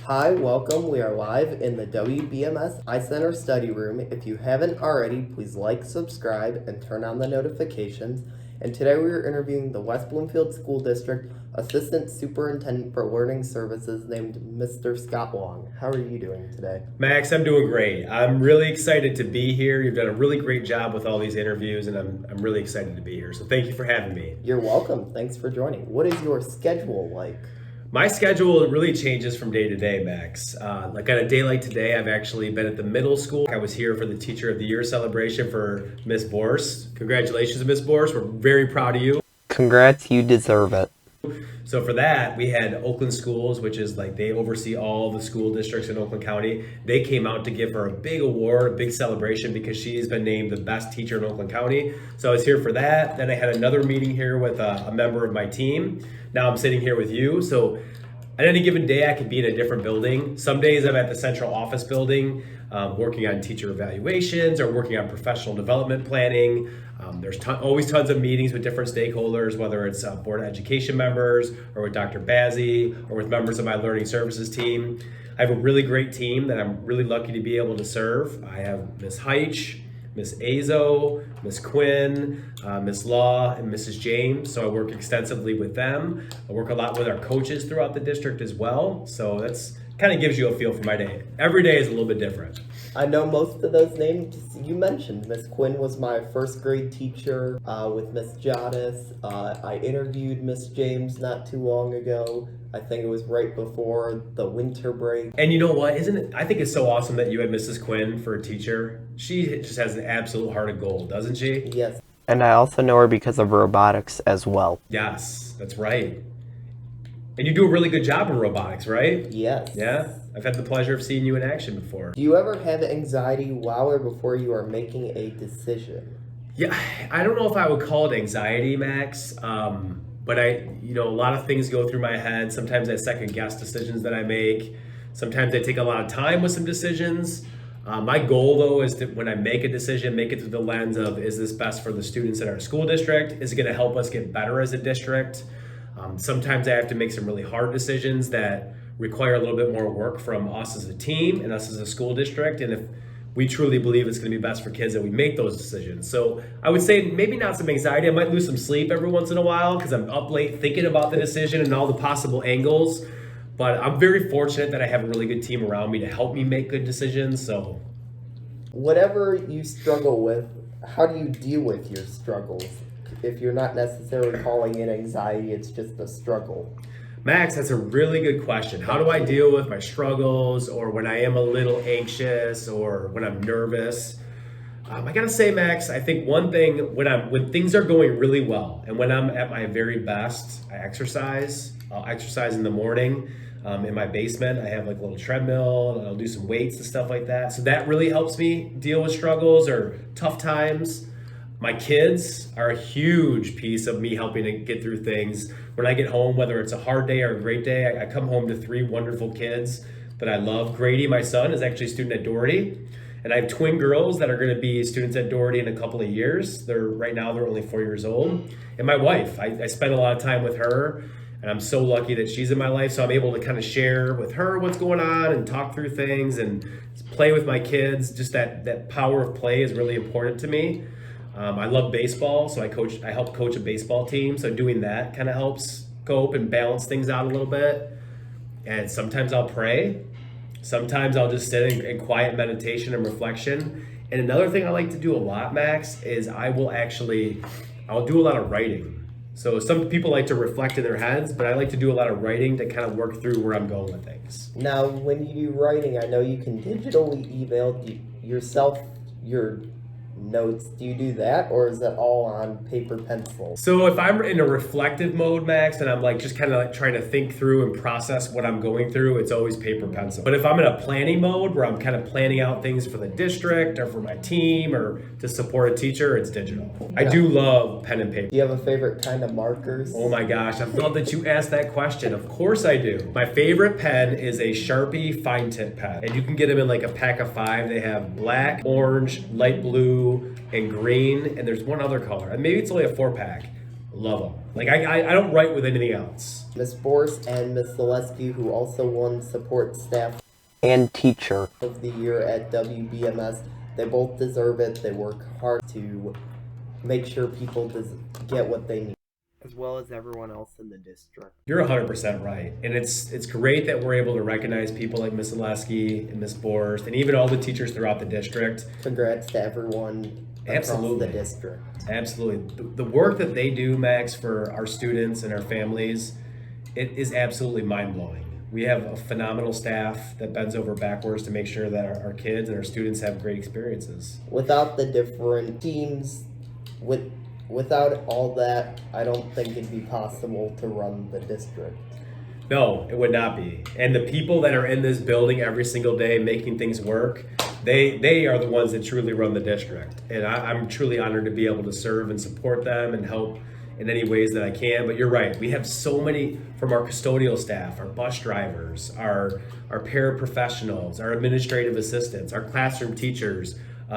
Hi, welcome. We are live in the WBMS iCenter study room. If you haven't already, please like, subscribe, and turn on the notifications. And today we are interviewing the West Bloomfield School District Assistant Superintendent for Learning Services named Mr. Scott Long. How are you doing today? Max, I'm doing great. I'm really excited to be here. You've done a really great job with all these interviews, and I'm really excited to be here. So thank you for having me. You're welcome. Thanks for joining. What is your schedule like? My schedule really changes from day to day, Max. Like on a day like today, I've actually been at the middle school. I was here for the Teacher of the Year celebration for Miss Borse. Congratulations, Miss Borse. We're very proud of you. Congrats, you deserve it. So for that, we had Oakland Schools, which is like they oversee all the school districts in Oakland County. They came out to give her a big award, a big celebration because she's been named the best teacher in Oakland County. So I was here for that. Then I had another meeting here with a member of my team. Now I'm sitting here with you. So at any given day, I could be in a different building. Some days I'm at the central office building, working on teacher evaluations or working on professional development planning. There's always tons of meetings with different stakeholders, whether it's Board of Education members or with Dr. Bazzi or with members of my Learning Services team. I have a really great team that I'm really lucky to be able to serve. I have Ms. Heitch, Ms. Azo, Ms. Quinn, Ms. Law, and Mrs. James. So I work extensively with them. I work a lot with our coaches throughout the district as well. So that's kind of gives you a feel for my day. Every day is a little bit different. I know most of those names you mentioned. Miss Quinn was my first grade teacher with Miss Jadis. I interviewed Miss James not too long ago. I think it was right before the winter break. And you know what? Isn't it? I think it's so awesome that you had Mrs. Quinn for a teacher. She just has an absolute heart of gold, doesn't she? Yes. And I also know her because of robotics as well. Yes, that's right. And you do a really good job in robotics, right? Yes. Yeah? I've had the pleasure of seeing you in action before. Do you ever have anxiety while or before you are making a decision? Yeah, I don't know if I would call it anxiety, Max. But a lot of things go through my head. Sometimes I second guess decisions that I make. Sometimes I take a lot of time with some decisions. My goal, though, is that when I make a decision, make it through the lens of, is this best for the students in our school district? Is it going to help us get better as a district? Sometimes I have to make some really hard decisions that require a little bit more work from us as a team and us as a school district. And if we truly believe it's going to be best for kids, that we make those decisions. So I would say maybe not some anxiety. I might lose some sleep every once in a while because I'm up late thinking about the decision and all the possible angles. But I'm very fortunate that I have a really good team around me to help me make good decisions. So whatever you struggle with, how do you deal with your struggles? If you're not necessarily calling it anxiety, it's just a struggle. Max, that's a really good question. How do I deal with my struggles or when I am a little anxious or when I'm nervous? I gotta say, Max, I think one thing when things are going really well and when I'm at my very best, I exercise. I'll exercise in the morning in my basement. I have like a little treadmill and I'll do some weights and stuff like that. So that really helps me deal with struggles or tough times. My kids are a huge piece of me helping to get through things. When I get home, whether it's a hard day or a great day, I come home to 3 wonderful kids that I love. Grady, my son, is actually a student at Doherty. And I have twin girls that are going to be students at Doherty in a couple of years. Right now they're only 4 years old. And my wife, I spend a lot of time with her. And I'm so lucky that she's in my life. So I'm able to kind of share with her what's going on and talk through things and play with my kids. Just that power of play is really important to me. I love baseball, so I help coach a baseball team. So doing that kind of helps cope and balance things out a little bit. And sometimes I'll pray. Sometimes I'll just sit in quiet meditation and reflection. And another thing I like to do a lot, Max, is I'll do a lot of writing. So some people like to reflect in their heads, but I like to do a lot of writing to kind of work through where I'm going with things. Now, when you do writing, I know you can digitally email yourself your notes. Do you do that, or is that all on paper pencil? So if I'm in a reflective mode, Max, and I'm like just kind of like trying to think through and process what I'm going through, it's always paper pencil. But if I'm in a planning mode where I'm kind of planning out things for the district or for my team or to support a teacher, it's digital. Yeah. I do love pen and paper. Do you have a favorite kind of markers? Oh my gosh, I love that you asked that question. Of course I do. My favorite pen is a Sharpie fine tip pen. And you can get them in like a pack of 5. They have black, orange, light blue, and green, and there's one other color. And maybe it's only a 4-pack. Love them. Like I don't write with anything else. Miss Boris and Miss Zaleski, who also won Support Staff and Teacher of the Year at WBMS. They both deserve it. They work hard to make sure people get what they need, as well as everyone else in the district. You're 100% right. And it's great that we're able to recognize people like Miss Zaleski and Miss Borst and even all the teachers throughout the district. Congrats to everyone across the district. Absolutely. The work that they do, Max, for our students and our families, it is absolutely mind-blowing. We have a phenomenal staff that bends over backwards to make sure that our kids and our students have great experiences. Without the different teams, without all that, I don't think it'd be possible to run the district. No, it would not be. And the people that are in this building every single day making things work, they are the ones that truly run the district. And I'm truly honored to be able to serve and support them and help in any ways that I can. But you're right, we have so many, from our custodial staff, our bus drivers, our paraprofessionals, our administrative assistants, our classroom teachers.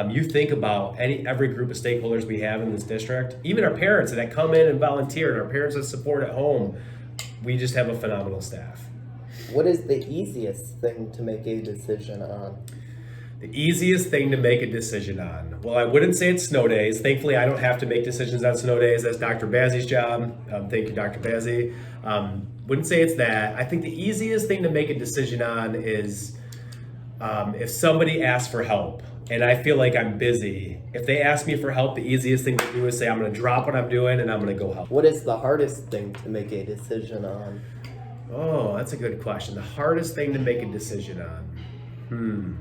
You think about every group of stakeholders we have in this district, even our parents that come in and volunteer, and our parents that support at home. We just have a phenomenal staff. What is the easiest thing to make a decision on? The easiest thing to make a decision on? Well, I wouldn't say it's snow days. Thankfully, I don't have to make decisions on snow days. That's Dr. Bazzi's job. Thank you, Dr. Bazzi. Wouldn't say it's that. I think the easiest thing to make a decision on is if somebody asks for help and I feel like I'm busy. If they ask me for help, the easiest thing to do is say, I'm going to drop what I'm doing and I'm going to go help. What is the hardest thing to make a decision on? Oh, that's a good question. The hardest thing to make a decision on?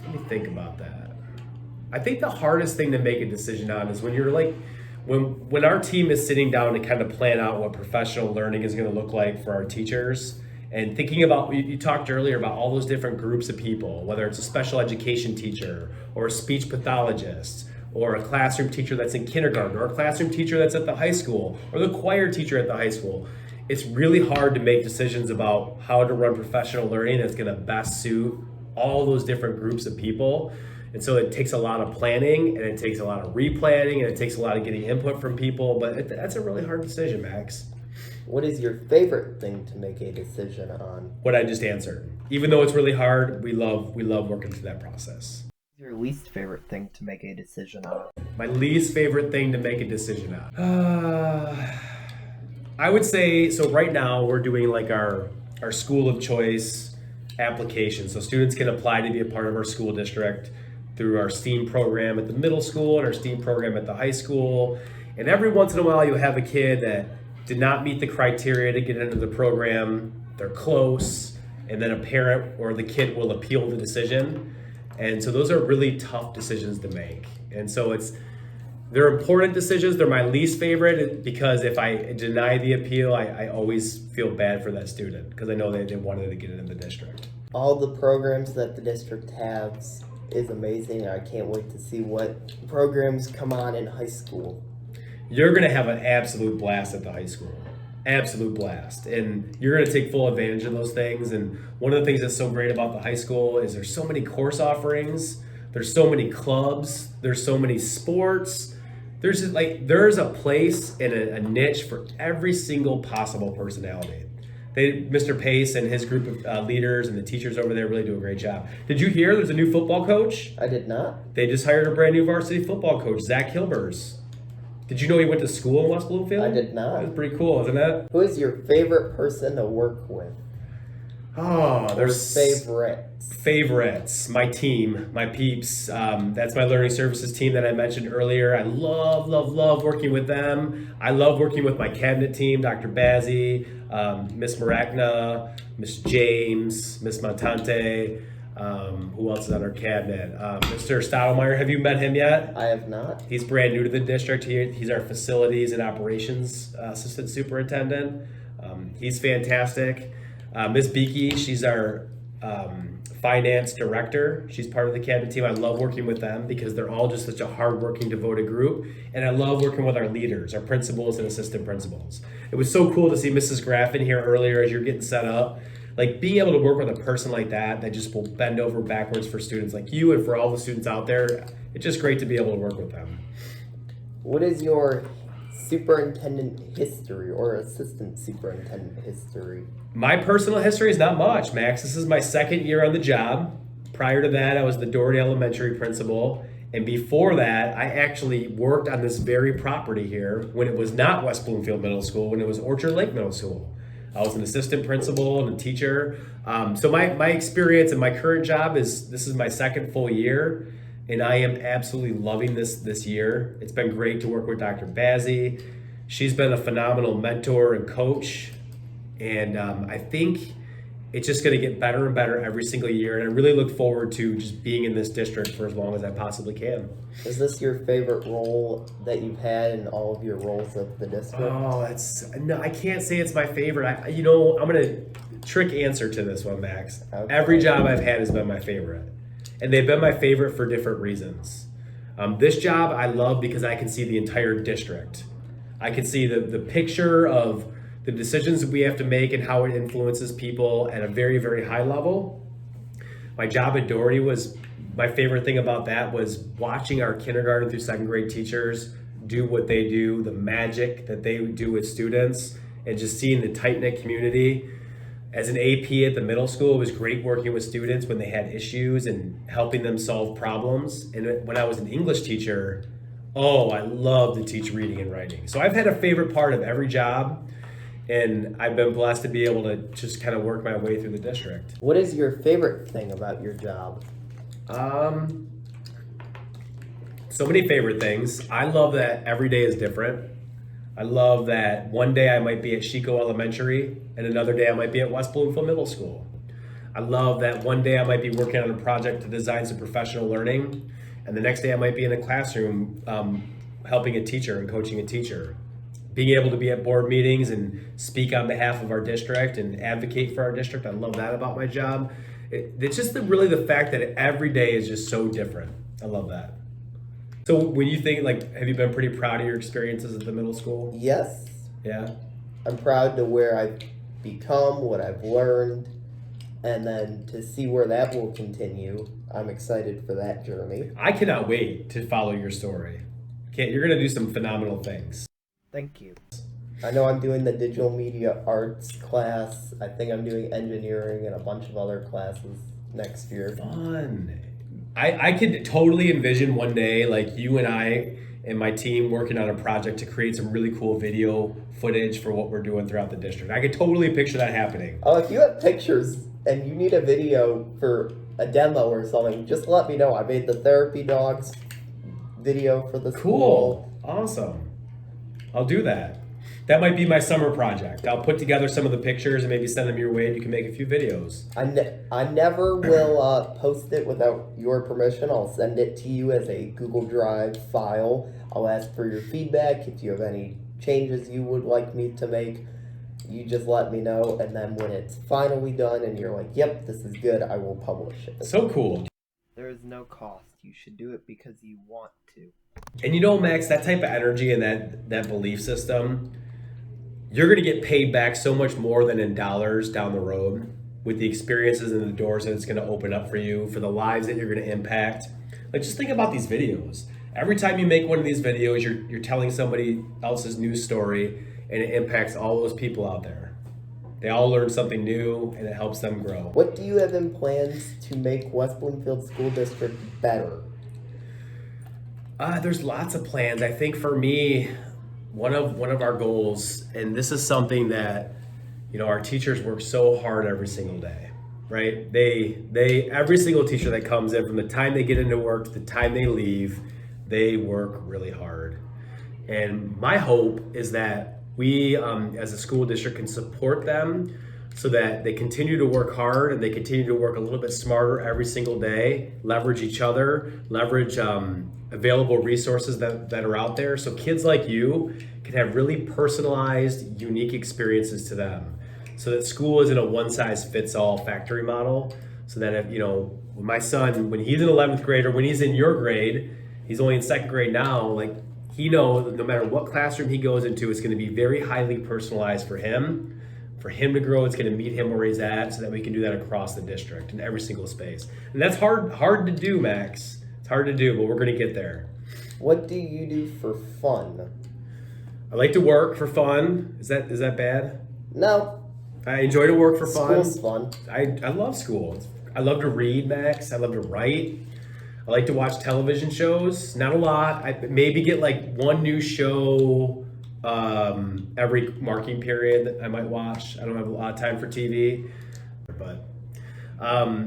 Let me think about that. I think the hardest thing to make a decision on is when you're like, when our team is sitting down to kind of plan out what professional learning is going to look like for our teachers, and thinking about, you talked earlier about all those different groups of people, whether it's a special education teacher or a speech pathologist or a classroom teacher that's in kindergarten or a classroom teacher that's at the high school or the choir teacher at the high school. It's really hard to make decisions about how to run professional learning that's going to best suit all those different groups of people. And so it takes a lot of planning and it takes a lot of replanning and it takes a lot of getting input from people, but that's a really hard decision, Max. What is your favorite thing to make a decision on? What I just answered. Even though it's really hard, we love working through that process. What's your least favorite thing to make a decision on? My least favorite thing to make a decision on. I would say, so right now we're doing like our school of choice application. So students can apply to be a part of our school district through our STEAM program at the middle school and our STEAM program at the high school. And every once in a while you'll have a kid that did not meet the criteria to get into the program. They're close, and then a parent or the kid will appeal the decision. And so those are really tough decisions to make. And so they're important decisions. They're my least favorite because if I deny the appeal, I always feel bad for that student because I know they wanted to get into the district. All the programs that the district has is amazing. I can't wait to see what programs come on in high school. You're going to have an absolute blast at the high school. Absolute blast. And you're going to take full advantage of those things. And one of the things that's so great about the high school is there's so many course offerings. There's so many clubs. There's so many sports. There's a place and a niche for every single possible personality. Mr. Pace and his group of leaders and the teachers over there really do a great job. Did you hear there's a new football coach? I did not. They just hired a brand new varsity football coach, Zach Hilbers. Did you know he went to school in West Bloomfield? I did not. That was pretty cool, isn't it? Who is your favorite person to work with? Oh, there's favorites. My team, my peeps. That's my learning services team that I mentioned earlier. I love working with them. I love working with my cabinet team, Dr. Bazzi, Miss Maragna, Miss James, Miss Montante. Who else is on our cabinet? Mr. Stottlemyre, have you met him yet? I have not. He's brand new to the district. He's our facilities and operations assistant superintendent. He's fantastic. Miss Beakey, she's our finance director. She's part of the cabinet team. I love working with them because they're all just such a hardworking, devoted group. And I love working with our leaders, our principals and assistant principals. It was so cool to see Mrs. Graffin here earlier as you're getting set up. Like being able to work with a person like that just will bend over backwards for students like you and for all the students out there. It's just great to be able to work with them. What is your superintendent history or assistant superintendent history? My personal history is not much, Max. This is my second year on the job. Prior to that, I was the Doherty Elementary principal. And before that, I actually worked on this very property here when it was not West Bloomfield Middle School, when it was Orchard Lake Middle School. I was an assistant principal and a teacher. So my experience in my current job this is my second full year, and I am absolutely loving this year. It's been great to work with Dr. Bazzi. She's been a phenomenal mentor and coach, and I think it's just going to get better and better every single year. And I really look forward to just being in this district for as long as I possibly can. Is this your favorite role that you've had in all of your roles of the district? Oh, no, I can't say it's my favorite. I'm going to trick answer to this one, Max. Okay. Every job I've had has been my favorite. And they've been my favorite for different reasons. This job I love because I can see the entire district. I can see the picture of the decisions that we have to make and how it influences people at a very, very high level. My job at Doherty my favorite thing about that was watching our kindergarten through second grade teachers do what they do, the magic that they do with students, and just seeing the tight-knit community. As an AP at the middle school, it was great working with students when they had issues and helping them solve problems. And when I was an English teacher, I love to teach reading and writing. So I've had a favorite part of every job. And I've been blessed to be able to just kind of work my way through the district. What is your favorite thing about your job? So many favorite things. I love that every day is different. I love that one day I might be at Chico Elementary and another day I might be at West Bloomfield Middle School. I love that one day I might be working on a project to design some professional learning, and the next day I might be in a classroom helping a teacher and coaching a teacher. Being able to be at board meetings and speak on behalf of our district and advocate for our district, I love that about my job. It's just really the fact that every day is just so different. I love that. So when you think, have you been pretty proud of your experiences at the middle school? Yes. Yeah? I'm proud to where I've become, what I've learned, and then to see where that will continue. I'm excited for that journey. I cannot wait to follow your story. You're going to do some phenomenal things. Thank you. I know I'm doing the digital media arts class. I think I'm doing engineering and a bunch of other classes next year. Fun. I could totally envision one day you and I and my team working on a project to create some really cool video footage for what we're doing throughout the district. I could totally picture that happening. Oh, if you have pictures and you need a video for a demo or something, just let me know. I made the therapy dogs video for the school. Cool. Awesome. I'll do that. That might be my summer project. I'll put together some of the pictures and maybe send them your way and you can make a few videos. I never will post it without your permission. I'll send it to you as a Google Drive file. I'll ask for your feedback. If you have any changes you would like me to make, you just let me know. And then when it's finally done and you're like, yep, this is good, I will publish it. So cool. There is no cost. You should do it because you want to. And Max, that type of energy and that belief system, you're going to get paid back so much more than in dollars down the road with the experiences and the doors that it's going to open up for you, for the lives that you're going to impact. Just think about these videos. Every time you make one of these videos, you're telling somebody else's news story, and it impacts all those people out there. They all learn something new, and it helps them grow. What do you have in plans to make West Bloomfield School District better? There's lots of plans. I think for me, one of our goals, and this is something that our teachers work so hard every single day, right? They every single teacher that comes in, from the time they get into work to the time they leave, they work really hard. And my hope is that we, as a school district, can support them so that they continue to work hard and they continue to work a little bit smarter every single day, leverage each other, leverage available resources that are out there, so kids like you can have really personalized, unique experiences to them, so that school isn't a one-size-fits-all factory model. So that if, when my son, when he's in 11th grade or when he's in your grade, he's only in second grade now, he knows no matter what classroom he goes into, it's going to be very highly personalized for him. For him to grow, it's going to meet him where he's at, so that we can do that across the district in every single space. And that's hard to do, Max. It's hard to do, but we're going to get there. What do you do for fun? I like to work for fun. Is that bad? No, I enjoy to work for fun. school's fun. I love school. I love to read, Max. I love to write. I like to watch television shows. Not a lot. I maybe get like one new show every marking period that I might watch. I don't have a lot of time for TV, but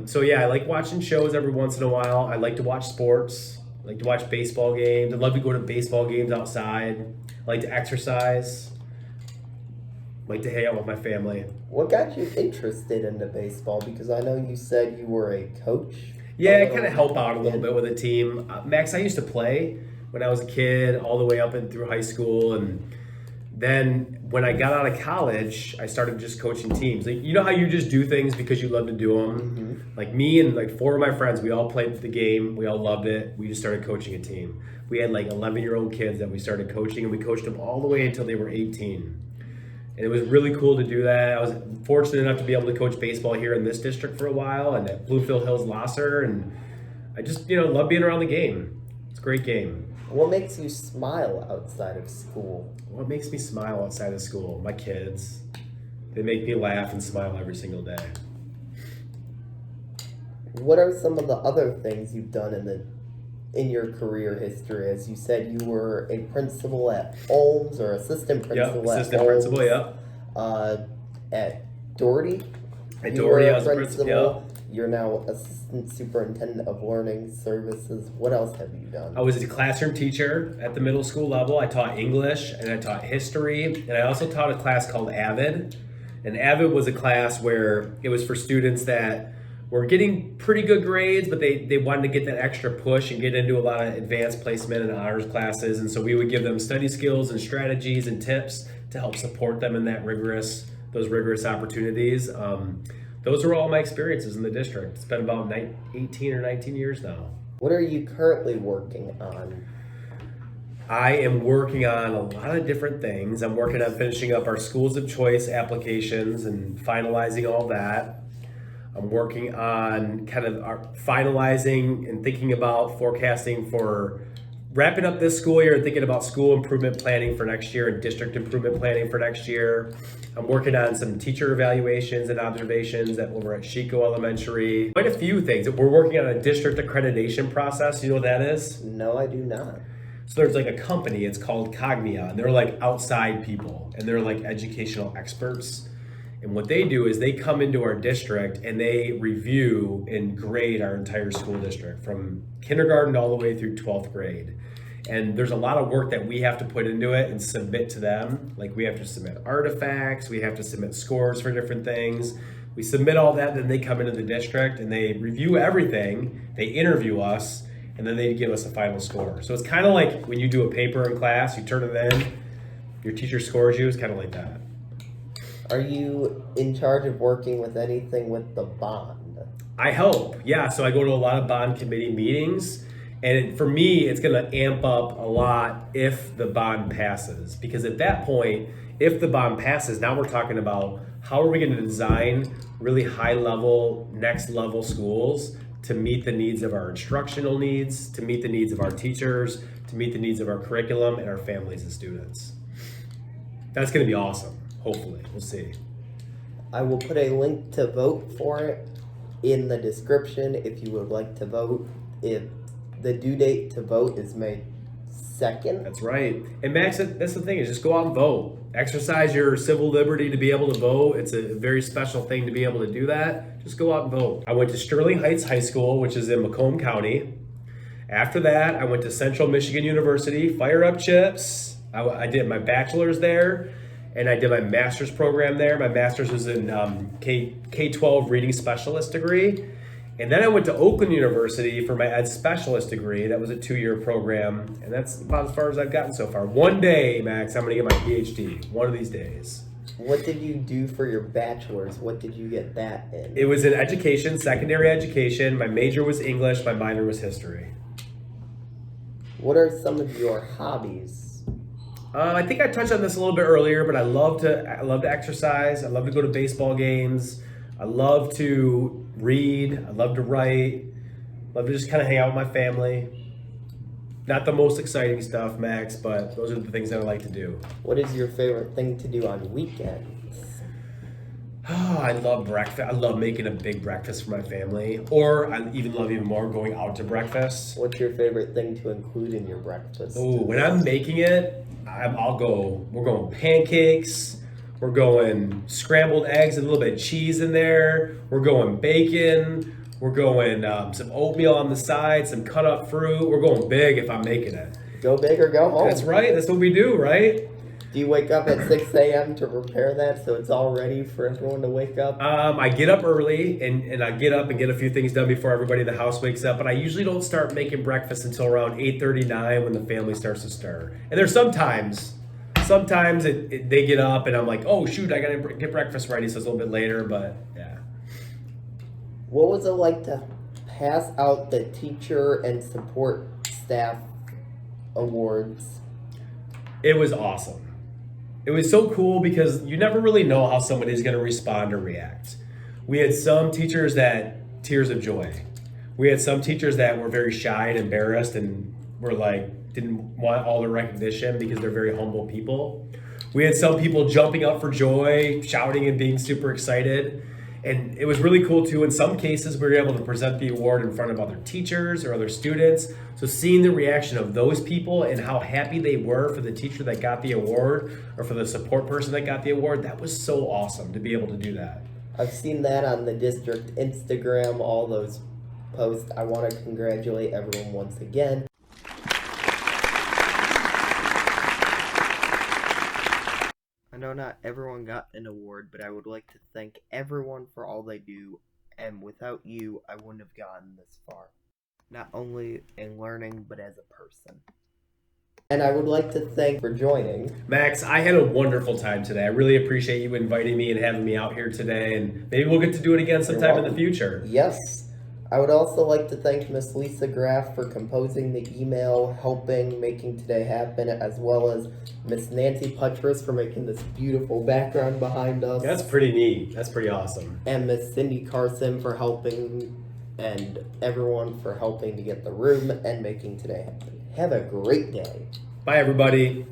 so yeah, I like watching shows every once in a while. I like to watch sports. I like to watch baseball games. I love to go to baseball games outside. I like to exercise. I like to hang out with my family. What got you interested into baseball? Because I know you said you were a coach. Yeah, I kind of help out a little bit with a team. Max, I used to play when I was a kid, all the way up and through high school, and then when I got out of college, I started just coaching teams. Like, you know how you just do things because you love to do them? Mm-hmm. Like me and like 4 of my friends, we all played the game. We all loved it. We just started coaching a team. We had like 11-year-old kids that we started coaching, and we coached them all the way until they were 18. And it was really cool to do that. I was fortunate enough to be able to coach baseball here in this district for a while and at Bloomfield Hills Losser. And I just, love being around the game. It's a great game. What makes you smile outside of school? What makes me smile outside of school? My kids. They make me laugh and smile every single day. What are some of the other things you've done in your career history? As you said, you were a principal at Olms, or assistant principal at Assistant Olms. principal, yep. At Doherty. At you Doherty, were I a was a principal, yep. You're now assistant superintendent of learning services. What else have you done? I was a classroom teacher at the middle school level. I taught English and I taught history, and I also taught a class called AVID. And AVID was a class where it was for students that were getting pretty good grades, but they wanted to get that extra push and get into a lot of advanced placement and honors classes. And so we would give them study skills and strategies and tips to help support them in those rigorous opportunities. Those are all my experiences in the district. It's been about 18 or 19 years now. What are you currently working on? I am working on a lot of different things. I'm working on finishing up our schools of choice applications and finalizing all that. I'm working on kind of finalizing and thinking about forecasting for wrapping up this school year and thinking about school improvement planning for next year and district improvement planning for next year. I'm working on some teacher evaluations and observations that over at Chico Elementary. Quite a few things. We're working on a district accreditation process. You know what that is? No, I do not. So there's like a company, it's called Cognia, and they're like outside people, and they're like educational experts. And what they do is they come into our district and they review and grade our entire school district from kindergarten all the way through 12th grade. And there's a lot of work that we have to put into it and submit to them. Like we have to submit artifacts, we have to submit scores for different things. We submit all that, then they come into the district and they review everything, they interview us, and then they give us a final score. So it's kind of like when you do a paper in class, you turn it in, your teacher scores you, it's kind of like that. Are you in charge of working with anything with the bond? I help, yeah. So I go to a lot of bond committee meetings, and for me, it's going to amp up a lot if the bond passes. Because at that point, if the bond passes, now we're talking about how are we going to design really high level, next level schools to meet the needs of our instructional needs, to meet the needs of our teachers, to meet the needs of our curriculum and our families and students. That's going to be awesome. Hopefully, we'll see. I will put a link to vote for it in the description if you would like to vote. If the due date to vote is May 2nd. That's right. And Max, that's the thing, is just go out and vote. Exercise your civil liberty to be able to vote. It's a very special thing to be able to do that. Just go out and vote. I went to Sterling Heights High School, which is in Macomb County. After that, I went to Central Michigan University, Fire Up Chips. I did my bachelor's there. And I did my master's program there. My master's was in K-12 reading specialist degree. And then I went to Oakland University for my ed specialist degree. That was a 2-year program. And that's about as far as I've gotten so far. One day, Max, I'm gonna get my PhD, one of these days. What did you do for your bachelor's? What did you get that in? It was in education, secondary education. My major was English, my minor was history. What are some of your hobbies? I think I touched on this a little bit earlier, but I love to exercise. I love to go to baseball games. I love to read. I love to write. I love to just kind of hang out with my family. Not the most exciting stuff, Max, but those are the things that I like to do. What is your favorite thing to do on weekends? Oh, I love breakfast. I love making a big breakfast for my family. Or I love even more going out to breakfast. What's your favorite thing to include in your breakfast? Oh, when I'm making it, we're going pancakes, we're going scrambled eggs, and a little bit of cheese in there. We're going bacon. We're going some oatmeal on the side, some cut up fruit. We're going big if I'm making it. Go big or go home. That's right. That's what we do, right? Do you wake up at 6 a.m. to prepare that so it's all ready for everyone to wake up? I get up early and I get up and get a few things done before everybody in the house wakes up. But I usually don't start making breakfast until around 8:39 when the family starts to stir. And there's sometimes they get up and I'm like, oh shoot, I gotta get breakfast ready, so it's a little bit later. But yeah. What was it like to pass out the teacher and support staff awards? It was awesome. It was so cool because you never really know how somebody's going to respond or react. We had some teachers that tears of joy. We had some teachers that were very shy and embarrassed and were like, didn't want all the recognition because they're very humble people. We had some people jumping up for joy, shouting and being super excited. And it was really cool too. In some cases, we were able to present the award in front of other teachers or other students. So seeing the reaction of those people and how happy they were for the teacher that got the award or for the support person that got the award, that was so awesome to be able to do that. I've seen that on the district Instagram, all those posts. I want to congratulate everyone once again. I know not everyone got an award, but I would like to thank everyone for all they do, and without you, I wouldn't have gotten this far. Not only in learning, but as a person. And I would like to thank for joining. Max, I had a wonderful time today. I really appreciate you inviting me and having me out here today, and maybe we'll get to do it again sometime in the future. Yes. I would also like to thank Miss Lisa Graff for composing the email, helping making today happen, as well as Miss Nancy Putras for making this beautiful background behind us. That's pretty neat. That's pretty awesome. And Miss Cindy Carson for helping, and everyone for helping to get the room and making today happen. Have a great day. Bye, everybody.